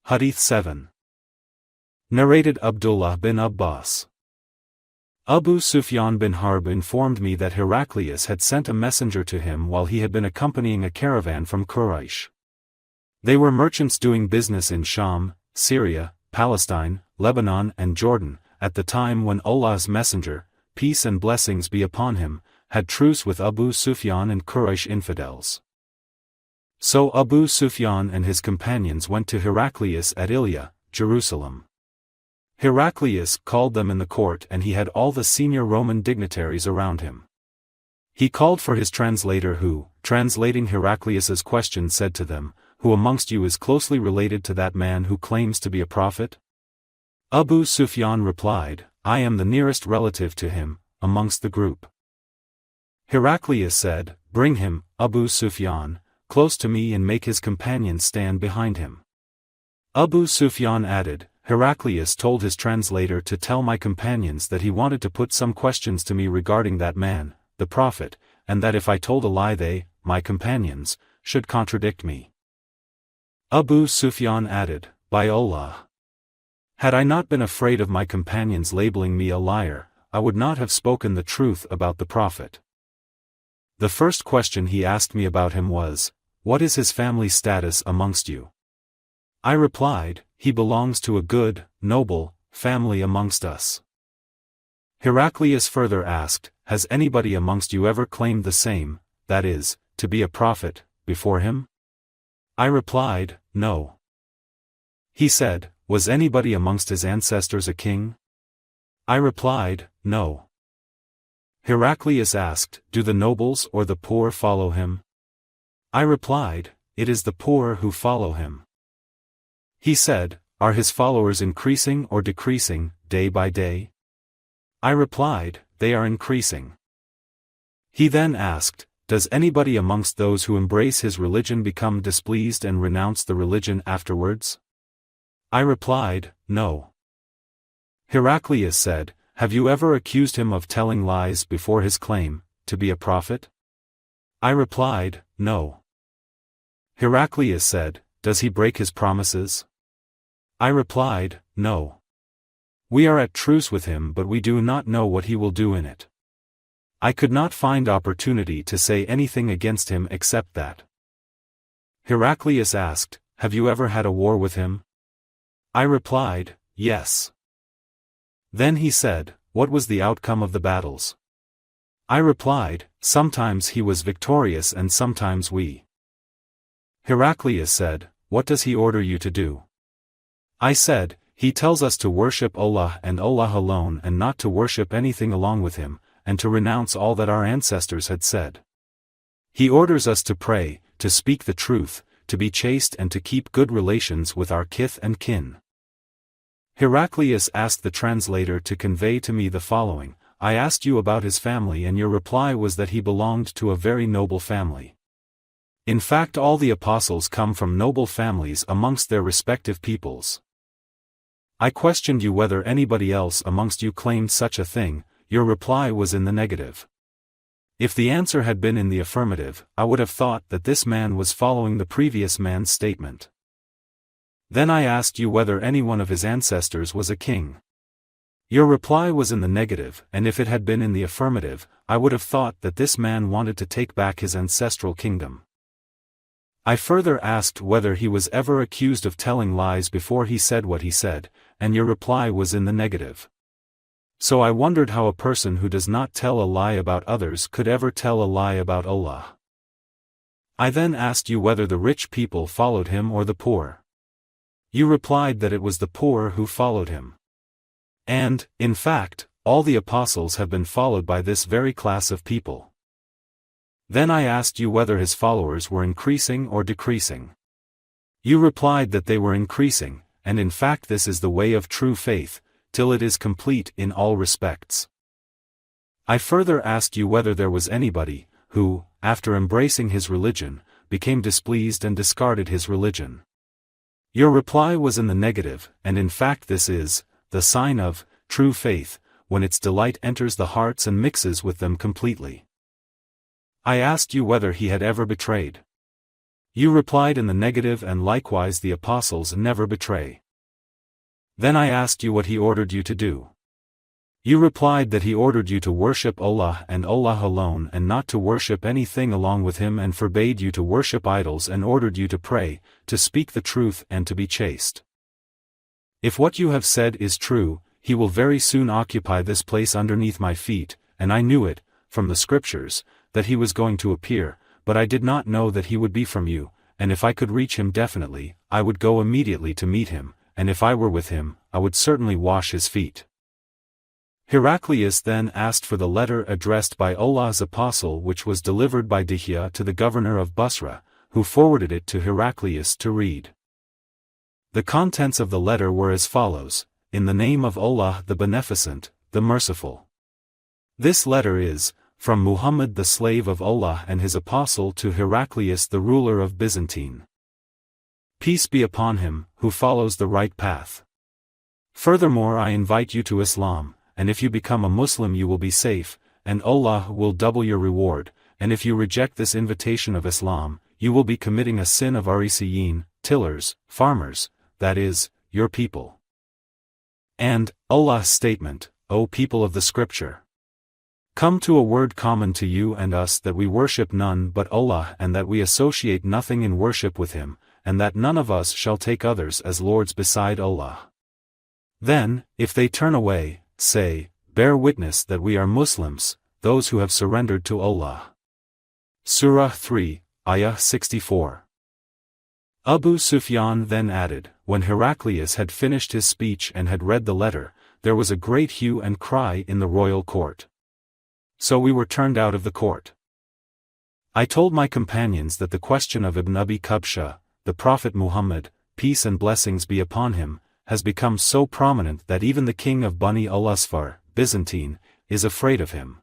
Hadith 7. Narrated Abdullah bin Abbas. Abu Sufyan bin Harb informed me that Heraclius had sent a messenger to him while he had been accompanying a caravan from Quraysh. They were merchants doing business in Sham, Syria, Palestine, Lebanon and Jordan, at the time when Allah's messenger, peace and blessings be upon him, had truce with Abu Sufyan and Quraysh infidels. So Abu Sufyan and his companions went to Heraclius at Ilya, Jerusalem. Heraclius called them in the court and he had all the senior Roman dignitaries around him. He called for his translator who, translating Heraclius's question, said to them, "Who amongst you is closely related to that man who claims to be a prophet?" Abu Sufyan replied, "I am the nearest relative to him, amongst the group." Heraclius said, "Bring him, Abu Sufyan, close to me and make his companions stand behind him." Abu Sufyan added, "Heraclius told his translator to tell my companions that he wanted to put some questions to me regarding that man, the prophet, and that if I told a lie they, my companions, should contradict me." Abu Sufyan added, "By Allah! Had I not been afraid of my companions labeling me a liar, I would not have spoken the truth about the prophet." The first question he asked me about him was, "What is his family status amongst you?" I replied, "He belongs to a good, noble, family amongst us." Heraclius further asked, "Has anybody amongst you ever claimed the same, that is, to be a prophet, before him?" I replied, "No." He said, "Was anybody amongst his ancestors a king?" I replied, "No." Heraclius asked, "Do the nobles or the poor follow him?" I replied, "It is the poor who follow him." He said, "Are his followers increasing or decreasing, day by day?" I replied, "They are increasing." He then asked, "Does anybody amongst those who embrace his religion become displeased and renounce the religion afterwards?" I replied, "No." Heraclius said, "Have you ever accused him of telling lies before his claim to be a prophet?" I replied, "No." Heraclius said, "Does he break his promises?" I replied, "No. We are at truce with him but we do not know what he will do in it." I could not find opportunity to say anything against him except that. Heraclius asked, "Have you ever had a war with him?" I replied, "Yes." Then he said, "What was the outcome of the battles?" I replied, "Sometimes he was victorious and sometimes we." Heraclius said, "What does he order you to do?" I said, "He tells us to worship Allah and Allah alone and not to worship anything along with him, and to renounce all that our ancestors had said. He orders us to pray, to speak the truth, to be chaste and to keep good relations with our kith and kin." Heraclius asked the translator to convey to me the following, "I asked you about his family and your reply was that he belonged to a very noble family. In fact all the apostles come from noble families amongst their respective peoples. I questioned you whether anybody else amongst you claimed such a thing, your reply was in the negative. If the answer had been in the affirmative, I would have thought that this man was following the previous man's statement. Then I asked you whether any one of his ancestors was a king. Your reply was in the negative, and if it had been in the affirmative, I would have thought that this man wanted to take back his ancestral kingdom. I further asked whether he was ever accused of telling lies before he said what he said, and your reply was in the negative. So I wondered how a person who does not tell a lie about others could ever tell a lie about Allah. I then asked you whether the rich people followed him or the poor. You replied that it was the poor who followed him. And, in fact, all the apostles have been followed by this very class of people. Then I asked you whether his followers were increasing or decreasing. You replied that they were increasing, and in fact this is the way of true faith, till it is complete in all respects. I further asked you whether there was anybody, who, after embracing his religion, became displeased and discarded his religion. Your reply was in the negative, and in fact this is the sign of true faith, when its delight enters the hearts and mixes with them completely. I asked you whether he had ever betrayed. You replied in the negative, and likewise the apostles never betray. Then I asked you what he ordered you to do. You replied that he ordered you to worship Allah and Allah alone and not to worship anything along with him, and forbade you to worship idols and ordered you to pray, to speak the truth and to be chaste. If what you have said is true, he will very soon occupy this place underneath my feet, and I knew it, from the scriptures, that he was going to appear, but I did not know that he would be from you, and if I could reach him definitely, I would go immediately to meet him, and if I were with him, I would certainly wash his feet. Heraclius then asked for the letter addressed by Allah's apostle, which was delivered by Dihya to the governor of Basra, who forwarded it to Heraclius to read. The contents of the letter were as follows: In the name of Allah the Beneficent, the Merciful. This letter is, from Muhammad the slave of Allah and his apostle, to Heraclius the ruler of Byzantine. Peace be upon him, who follows the right path. Furthermore, I invite you to Islam, and if you become a Muslim you will be safe, and Allah will double your reward, and if you reject this invitation of Islam, you will be committing a sin of Arisiyin, tillers, farmers, that is, your people. And, Allah's statement, O people of the scripture. Come to a word common to you and us, that we worship none but Allah and that we associate nothing in worship with him, and that none of us shall take others as lords beside Allah. Then, if they turn away, say, bear witness that we are Muslims, those who have surrendered to Allah. Surah 3, Ayah 64. Abu Sufyan then added, when Heraclius had finished his speech and had read the letter, there was a great hue and cry in the royal court. So we were turned out of the court. I told my companions that the question of Ibn Abi Qabsha, the Prophet Muhammad, peace and blessings be upon him, has become so prominent that even the king of Bani al-Asfar, Byzantine, is afraid of him.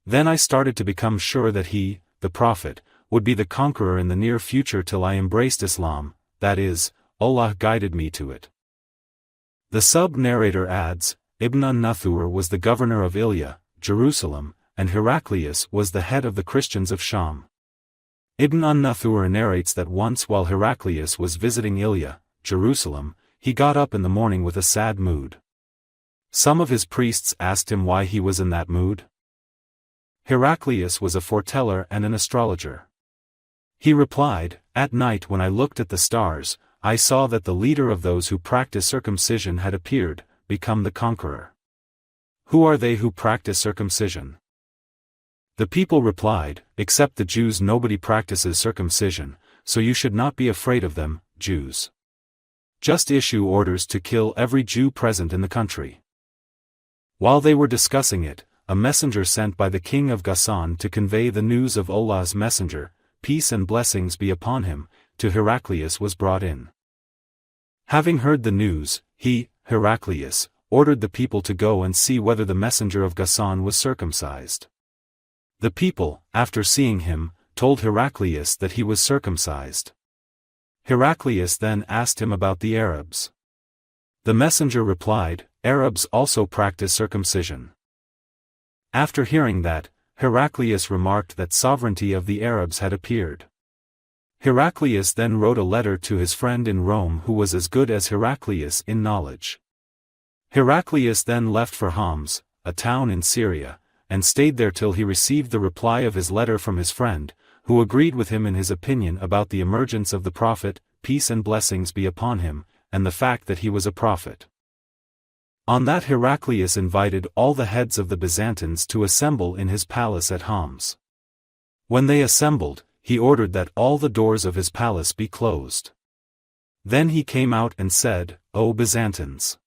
Then I started to become sure that he, the Prophet, would be the conqueror in the near future till I embraced Islam, that is, Allah guided me to it. The sub-narrator adds, Ibn an-Nathur was the governor of Ilya, Jerusalem, and Heraclius was the head of the Christians of Sham. Ibn an-Nathur narrates that once while Heraclius was visiting Ilya, Jerusalem, he got up in the morning with a sad mood. Some of his priests asked him why he was in that mood. Heraclius was a foreteller and an astrologer. He replied, at night when I looked at the stars, I saw that the leader of those who practice circumcision had appeared, become the conqueror. Who are they who practice circumcision? The people replied, except the Jews nobody practices circumcision, so you should not be afraid of them, Jews. Just issue orders to kill every Jew present in the country. While they were discussing it, a messenger sent by the king of Ghassan to convey the news of Allah's messenger, peace and blessings be upon him, to Heraclius was brought in. Having heard the news, he, Heraclius, ordered the people to go and see whether the messenger of Ghassan was circumcised. The people, after seeing him, told Heraclius that he was circumcised. Heraclius then asked him about the Arabs. The messenger replied, Arabs also practice circumcision. After hearing that, Heraclius remarked that sovereignty of the Arabs had appeared. Heraclius then wrote a letter to his friend in Rome who was as good as Heraclius in knowledge. Heraclius then left for Homs, a town in Syria, and stayed there till he received the reply of his letter from his friend, who agreed with him in his opinion about the emergence of the Prophet, peace and blessings be upon him, and the fact that he was a prophet. On that Heraclius invited all the heads of the Byzantines to assemble in his palace at Homs. When they assembled, he ordered that all the doors of his palace be closed. Then he came out and said, O Byzantines!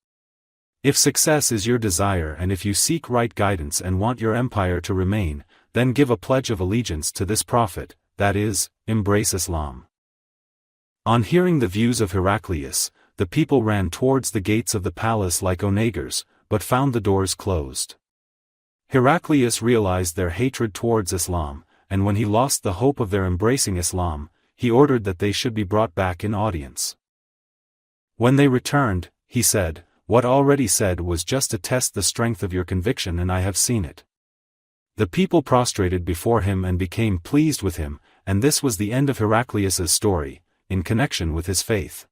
If success is your desire and if you seek right guidance and want your empire to remain, then give a pledge of allegiance to this prophet, that is, embrace Islam. On hearing the views of Heraclius, the people ran towards the gates of the palace like onagers, but found the doors closed. Heraclius realized their hatred towards Islam, and when he lost the hope of their embracing Islam, he ordered that they should be brought back in audience. When they returned, he said, What already said was just to test the strength of your conviction, and I have seen it. The people prostrated before him and became pleased with him, and this was the end of Heraclius's story, in connection with his faith.